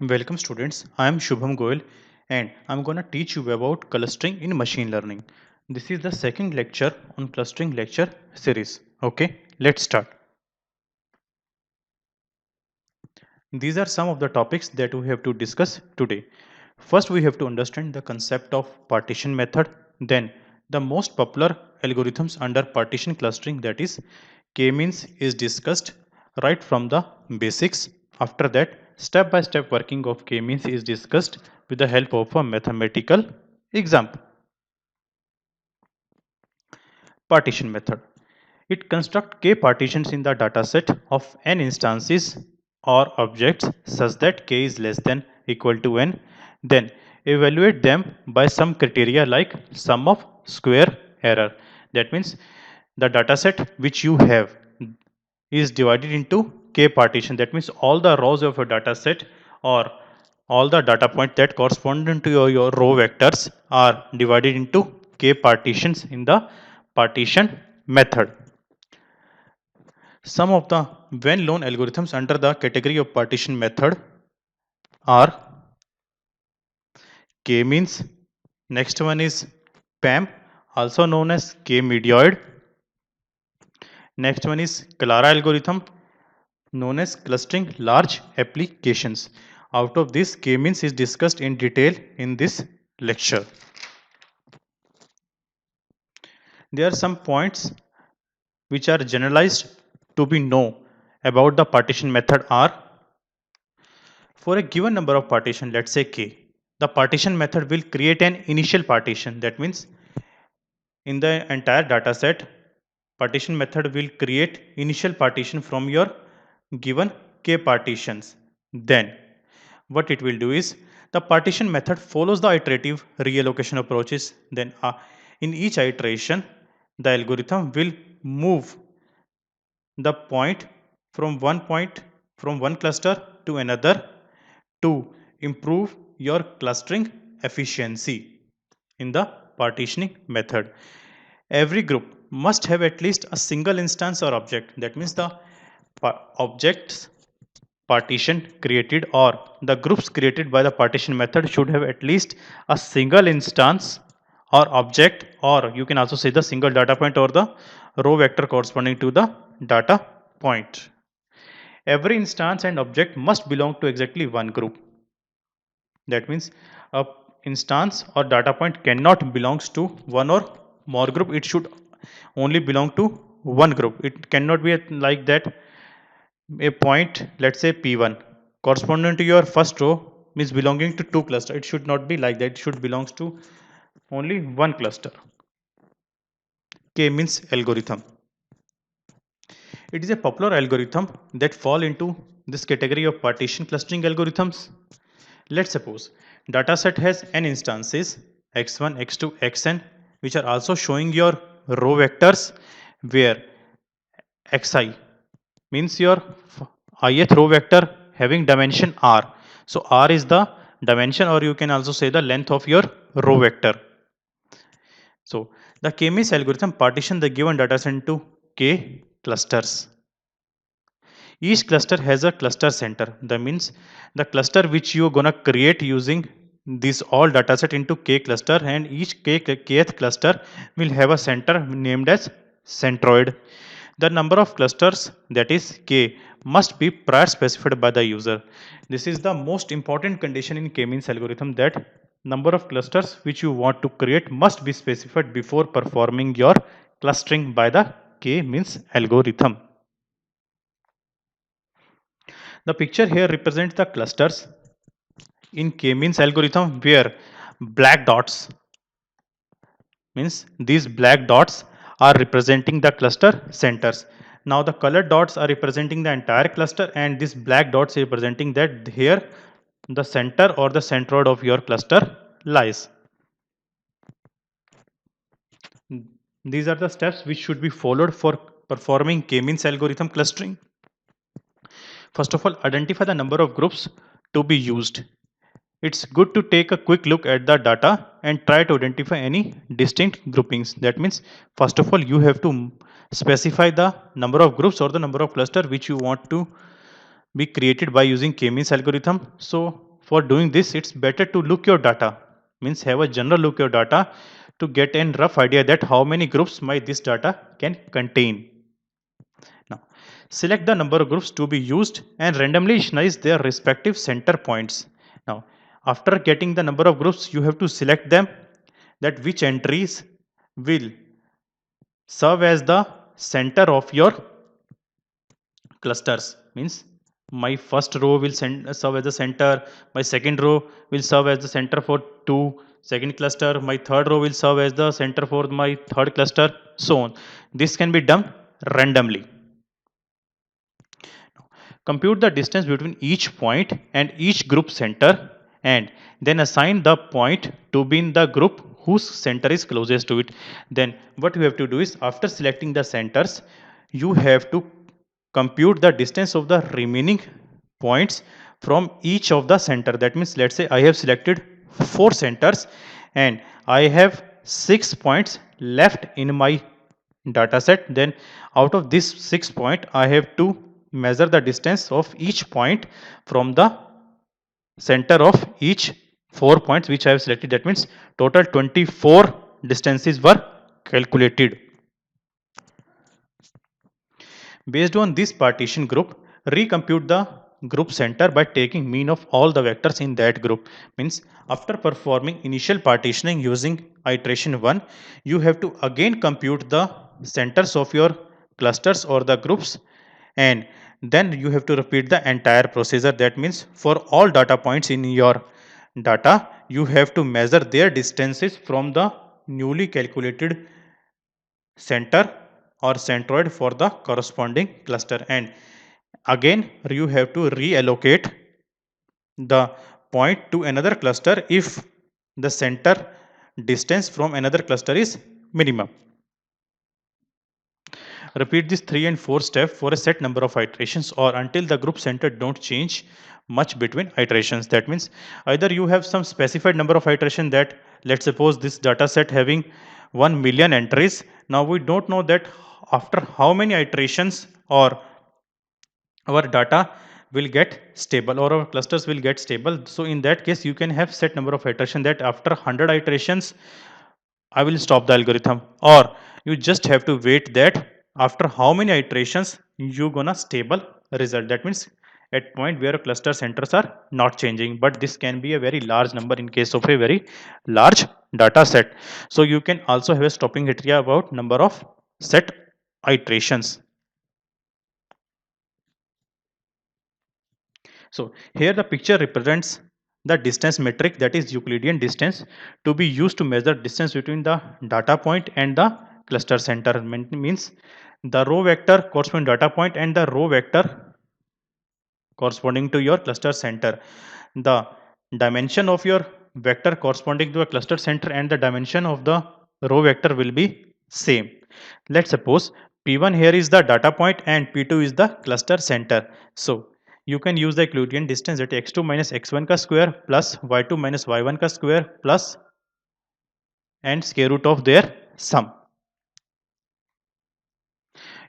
Welcome students, I am Shubham Goel and I'm gonna teach you about clustering in machine learning. This is the second lecture on clustering lecture series. Okay, let's start. These are some of the topics that we have to discuss today. First, we have to understand the concept of partition method. Then, the most popular algorithms under partition clustering, that is k-means, is discussed right from the basics. After that, step-by-step working of k-means is discussed with the help of a mathematical example. Partition method. It constructs k partitions in the dataset of n instances or objects such that k is less than equal to n. Then evaluate them by some criteria like sum of square error. That means the dataset which you have is divided into k partition. That means all the rows of a dataset or all the data points that correspond to your row vectors are divided into k partitions in the partition method. Some of the well-known algorithms under the category of partition method are k-means. Next one is PAM, also known as k-medioid. Next one is Clara algorithm, known as clustering large applications. Out of this, k-means is discussed in detail in this lecture. There are some points which are generalized to be known about the partition method are: for a given number of partition, let's say k, the partition method will create an initial partition. That means in the entire data set, partition method will create initial partition from your given k partitions. Then what it will do is the partition method follows the iterative reallocation approaches. Then in each iteration, the algorithm will move the point from one cluster to another to improve your clustering efficiency in the partitioning method. Every group must have at least a single instance or object. That means the objects partition created or the groups created by the partition method should have at least a single instance or object, or you can also say the single data point or the row vector corresponding to the data point. Every instance and object must belong to exactly one group. That means a instance or data point cannot belongs to one or more group. It should only belong to one group. It cannot be like that a point, let's say p1, corresponding to your first row, means belonging to two cluster. It should not be like that. It should belongs to only one cluster. K means algorithm. It is a popular algorithm that fall into this category of partition clustering algorithms. Let's suppose dataset has n instances x1, x2, xn, which are also showing your row vectors, where xi means your ith row vector having dimension r. So r is the dimension, or you can also say the length of your row vector. So the k-means algorithm partition the given dataset into k clusters. Each cluster has a cluster center. That means the cluster which you are gonna create using this all dataset into k cluster, and each kth cluster will have a center named as centroid. The number of clusters, that is k, must be prior specified by the user. This is the most important condition in k-means algorithm, that number of clusters which you want to create must be specified before performing your clustering by the k-means algorithm. The picture here represents the clusters in k-means algorithm, where black dots means these black dots are representing the cluster centers. Now the colored dots are representing the entire cluster, and this black dots is representing that here the center or the centroid of your cluster lies. These are the steps which should be followed for performing k-means algorithm clustering. First of all, identify the number of groups to be used. It's good to take a quick look at the data and try to identify any distinct groupings. That means, first of all, you have to specify the number of groups or the number of cluster which you want to be created by using k-means algorithm. So for doing this, it's better to look your data, means have a general look your data to get a rough idea that how many groups my this data can contain. Now, select the number of groups to be used and randomly initialize their respective center points. Now, after getting the number of groups, you have to select them, that which entries will serve as the center of your clusters. Means my first row will serve as the center, my second row will serve as the center for two second cluster, my third row will serve as the center for my third cluster, so on. This can be done randomly. Compute the distance between each point and each group center, and then assign the point to be in the group whose center is closest to it. Then what you have to do is, after selecting the centers, you have to compute the distance of the remaining points from each of the center. That means, let's say I have selected 4 centers and I have 6 points left in my data set. Then out of this 6 point, I have to measure the distance of each point from the center of each 4 points which I have selected. That means total 24 distances were calculated. Based on this partition group, recompute the group center by taking mean of all the vectors in that group. Means after performing initial partitioning using iteration 1, you have to again compute the centers of your clusters or the groups, and then you have to repeat the entire procedure. That means for all data points in your data, you have to measure their distances from the newly calculated center or centroid for the corresponding cluster, and again you have to reallocate the point to another cluster if the center distance from another cluster is minimum. Repeat this 3 and 4 step for a set number of iterations or until the group center don't change much between iterations. That means either you have some specified number of iteration, that let's suppose this data set having 1 million entries. Now we don't know that after how many iterations or our data will get stable or our clusters will get stable. So in that case, you can have set number of iteration, that after 100 iterations I will stop the algorithm, or you just have to wait that after how many iterations you gonna stable result. That means at point where cluster centers are not changing, but this can be a very large number in case of a very large data set. So you can also have a stopping criteria about number of set iterations. So here the picture represents the distance metric, that is Euclidean distance, to be used to measure distance between the data point and the cluster center. Means the row vector corresponding data point and the row vector corresponding to your cluster center. The dimension of your vector corresponding to a cluster center and the dimension of the row vector will be same. Let's suppose P1 here is the data point and P2 is the cluster center. So you can use the Euclidean distance, that x2 minus x1 ka square plus y2 minus y1 ka square plus and square root of their sum.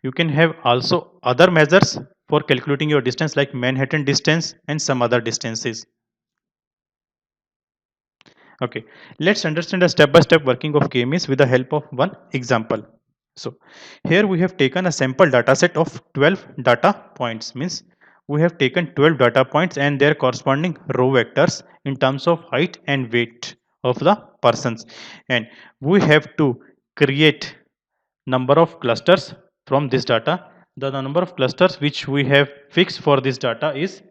You can have also other measures for calculating your distance like Manhattan distance and some other distances. Okay, let's understand the step-by-step working of k-means with the help of one example. So here we have taken a sample data set of 12 data points. Means we have taken 12 data points and their corresponding row vectors in terms of height and weight of the persons, and we have to create number of clusters from this data. The number of clusters which we have fixed for this data is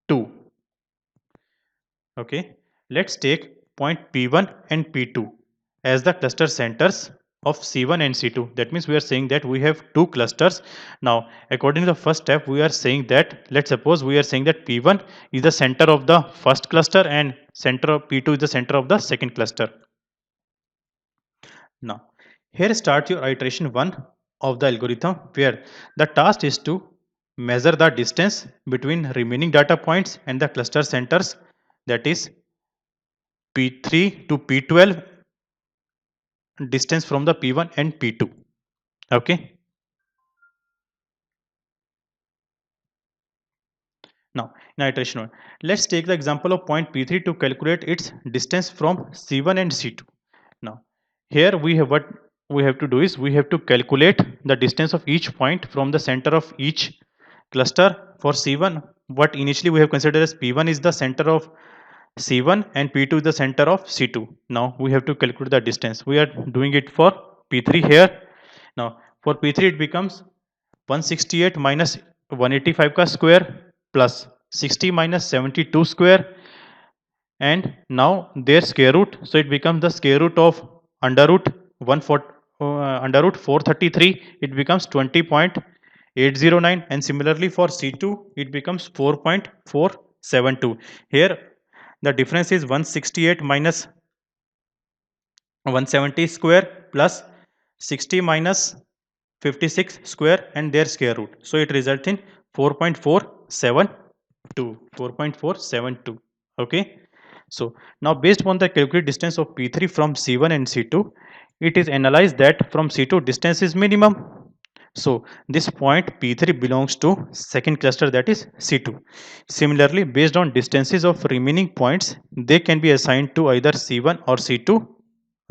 2. Okay, let's take point P1 and P2 as the cluster centers of C1 and C2. That means we are saying that we have two clusters. Now, according to the first step, we are saying that, let's suppose we are saying that P1 is the center of the first cluster and center of P2 is the center of the second cluster. Now, here start your iteration 1 of the algorithm, where the task is to measure the distance between remaining data points and the cluster centers, that is P3 to P12 distance from the P1 and P2. Okay. Now, in iteration 1, let's take the example of point P3 to calculate its distance from C1 and C2. Now, here we have what we have to do is we have to calculate the distance of each point from the center of each cluster. For C1, what initially we have considered as P1 is the center of C1 and P2 is the center of C2. Now we have to calculate the distance. We are doing it for P3 here. Now for P3 it becomes 168 minus 185 ka square plus 60 minus 72 square, and now their square root, so it becomes the square root of under root 433, it becomes 20.809, and similarly for C2 it becomes 4.472. Here the difference is 168 minus 170 square plus 60 minus 56 square and their square root, so it results in 4.472. Okay, so now based upon the calculated distance of P3 from C1 and C2, it is analyzed that from C2 distance is minimum. So this point P3 belongs to second cluster, that is C2. Similarly, based on distances of remaining points, they can be assigned to either C1 or C2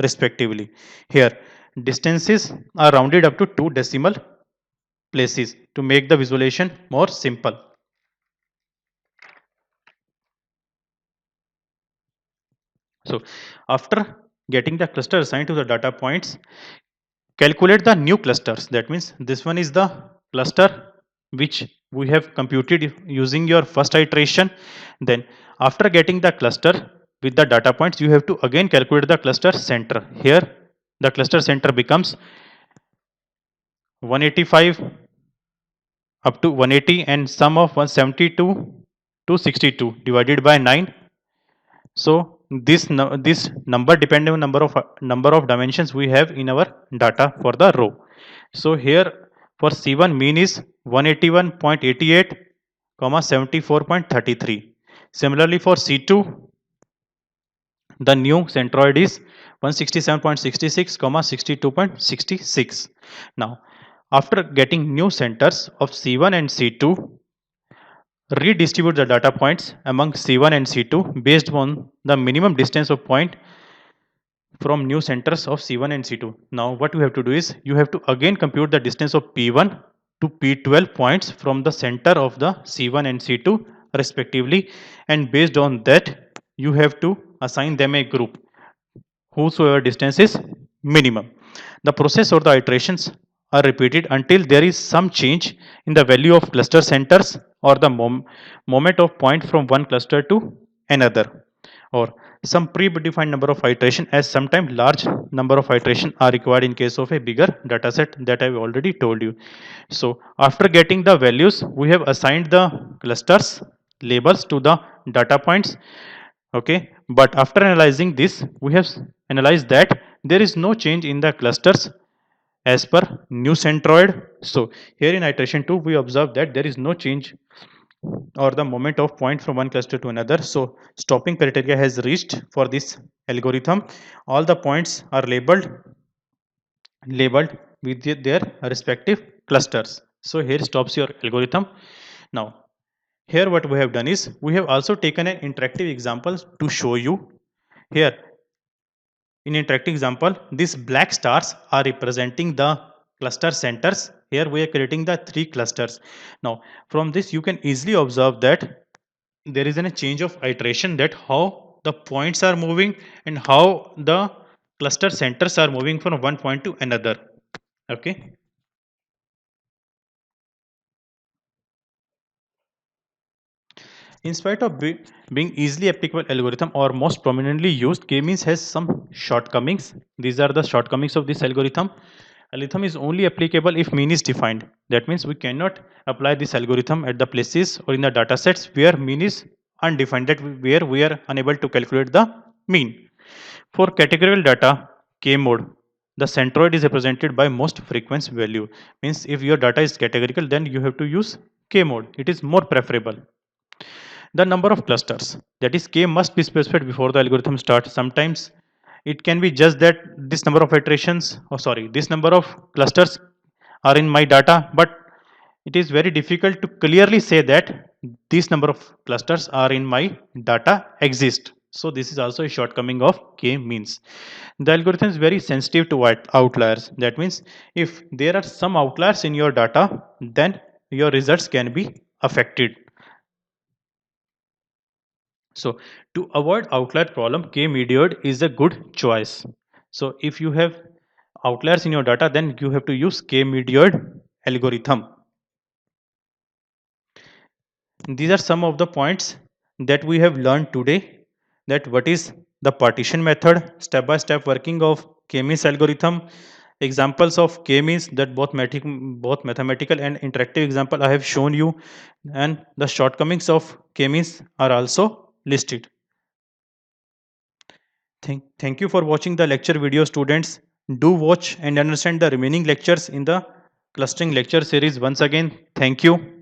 respectively. Here distances are rounded up to 2 decimal places to make the visualization more simple. So after getting the cluster assigned to the data points, calculate the new clusters. That means this one is the cluster which we have computed using your first iteration. Then after getting the cluster with the data points, you have to again calculate the cluster center. Here the cluster center becomes 185 up to 180 and sum of 172 to 62 divided by 9. So this number depending on number of dimensions we have in our data for the row. So here for C1 mean is 181.88 comma 74.33. Similarly for C2 the new centroid is 167.66 comma 62.66. Now after getting new centers of C1 and C2, redistribute the data points among C1 and C2 based on the minimum distance of point from new centers of C1 and C2. Now what you have to do is you have to again compute the distance of P1 to P12 points from the center of the C1 and C2 respectively, and based on that you have to assign them a group whosoever distance is minimum. The process or the iterations are repeated until there is some change in the value of cluster centers or the moment of point from one cluster to another, or some predefined number of iteration, as sometimes large number of iteration are required in case of a bigger data set that I've already told you. So after getting the values, we have assigned the clusters labels to the data points. Okay, but after analyzing this, we have analyzed that there is no change in the clusters as per new centroid. So here in iteration 2 we observe that there is no change or the moment of point from one cluster to another. So stopping criteria has reached for this algorithm. All the points are labeled with their respective clusters. So here stops your algorithm. Now here what we have done is we have also taken an interactive example to show you. Here in interactive example, these black stars are representing the cluster centers. Here we are creating the 3 clusters. Now from this you can easily observe that there is a change of iteration, that how the points are moving and how the cluster centers are moving from one point to another. Okay. In spite of being easily applicable algorithm or most prominently used, K-means has some shortcomings. These are the shortcomings of this algorithm. Algorithm is only applicable if mean is defined. That means we cannot apply this algorithm at the places or in the data sets where mean is undefined, that where we are unable to calculate the mean. For categorical data, K mode, the centroid is represented by most frequency value. Means if your data is categorical, then you have to use K mode. It is more preferable. The number of clusters, that is K, must be specified before the algorithm starts. Sometimes it can be just that this number of iterations, this number of clusters are in my data, but it is very difficult to clearly say that this number of clusters are in my data exist. So this is also a shortcoming of k-means. The algorithm is very sensitive to outliers. That means if there are some outliers in your data, then your results can be affected. So to avoid outlier problem, k-measured is a good choice. So if you have outliers in your data, then you have to use k-measured algorithm. These are some of the points that we have learned today, that what is the partition method, step by step working of k-means algorithm, examples of k-means, that both mathematical and interactive example I have shown you, and the shortcomings of k-means are also listed. Thank you for watching the lecture video, students. Do watch and understand the remaining lectures in the clustering lecture series. Once again, thank you.